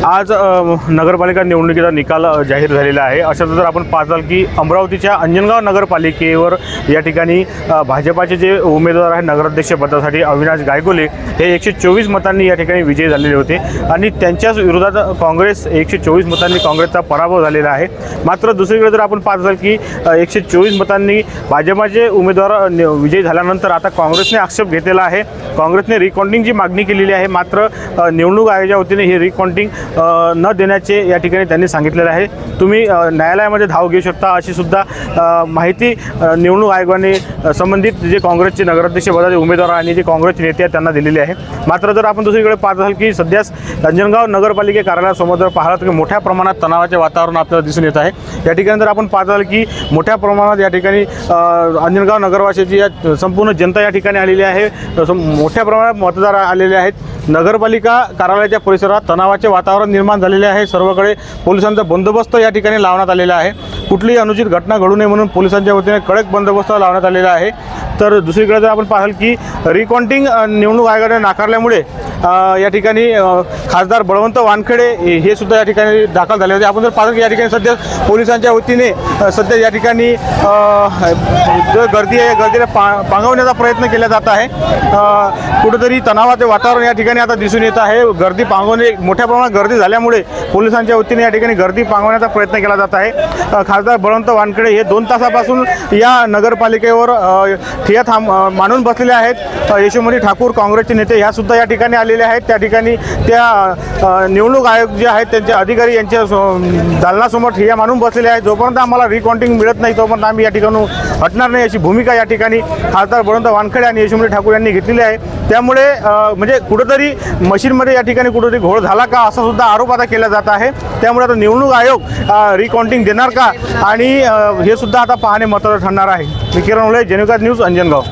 आज नगरपालिका निवडणुकीचा निकाल जाहीर झालेला आहे। अशात जर आपण पाहताल की अमरावतीच्या अंजनगाव नगरपालिकेवर या ठिकाणी भाजपाचे जे उमेदवार आहेत नगराध्यक्ष पदासाठी अविनाश गायगुले हे 124 मतांनी या ठिकाणी विजयी झालेले होते आणि त्यांच्याच विरोधात काँग्रेस 124 मतांनी काँग्रेसचा पराभव झालेला आहे। मात्र दुसरीकडे जर आपण पाहताल की 124 मतांनी भाजपाचे उमेदवार विजयी झाल्यानंतर आता काँग्रेसने आक्षेप घेतलेला आहे। काँग्रेसने रिकाउंटिंगची मागणी केलेली आहे, मात्र निवडणूक आयोगाच्या वतीने ही रिकाउंटिंग न देण्याचे या ठिकाणी त्यांनी सांगितलेलं आहे। तुम्ही न्यायालयामध्ये धाव घेऊ शकता अशी सुद्धा माहिती निवडणूक आयोगाने संबंधित जे काँग्रेसचे नगराध्यक्ष पदाचे उमेदवार आणि जे काँग्रेसचे नेते आहेत त्यांना दिलेली आहे। मात्र जर आपण दुसरीकडे पाहत असाल की सध्या अंजनगाव नगरपालिका कार्यालयासमोर जर पाहिलं तर मोठ्या प्रमाणात तणावाचे वातावरण आपल्याला दिसून येत आहे। या ठिकाणी जर आपण पाहत असाल की मोठ्या प्रमाणात या ठिकाणी अंजनगाव नगरवासीची या संपूर्ण जनता या ठिकाणी आलेली आहे, मोठ्या प्रमाणात मतदार आलेले आहेत। नगरपालिका कार्यालयाच्या परिसरात तणावाचे वातावरण निर्माण झालेले आहे। सर्वकडे पोलिसांचा बंदोबस्त या ठिकाणी लावण्यात आलेला आहे। कुठलीही अनुचित घटना घडू नये म्हणून पोलिसांच्या वतीने कडक बंदोबस्त लावण्यात आलेला आहे। तर दुसरीकडे जर आपण पाहाल की रिकाउंटिंग निवडणूक आयोगाने नाकारल्यामुळे या ठिकाणी खासदार बळवंत वानखेडे हे सुद्धा या ठिकाणी दाखल झाले होते। आपण जर पाहिलं की या ठिकाणी सध्या पोलिसांच्या वतीने सध्या या ठिकाणी जो गर्दी आहे गर्दीला पांगवण्याचा प्रयत्न केला जात आहे। कुठेतरी तणावाचे वातावरण या ठिकाणी आता दिसून येत आहे। गर्दी पांगवणे मोठ्या प्रमाणात गर्दी झाल्यामुळे पोलिसांच्या वतीने या ठिकाणी गर्दी पांगवण्याचा प्रयत्न केला जात आहे। खासदार बळवंत वानखेडे हे 2 तासापासून या नगरपालिकेवर ठिय्या मानून बसलेले आहेत। यशोमती ठाकूर काँग्रेसचे नेते ह्या सुद्धा या ठिकाणी आलेले आहेत। त्या ठिकाणी त्या निवडणूक आयोग जे आहेत त्यांचे अधिकारी यांच्या दालनासमोर ठिय्या मानून बसलेले आहेत। जोपर्यंत आम्हाला रिकाउंटिंग मिळत नाही तोपर्यंत आम्ही या ठिकाणून हटणार नाही अशी भूमिका या ठिकाणी खासदार बळवंत वानखेडे आणि यशोमती ठाकूर यांनी घेतलेली आहे। त्यामुळे म्हणजे कुठेतरी मशीनमध्ये या ठिकाणी कुठेतरी घोळ झाला का असा सुद्धा आरोप आता केला जात आहे। त्यामुळे आता निवडणूक आयोग रिकाउंटिंग देणार का आणि हे सुद्धा आता पाहणे महत्त्वाचं ठरणार आहे। मी किरण उले, जेनुका न्यूज, अंजनगाव।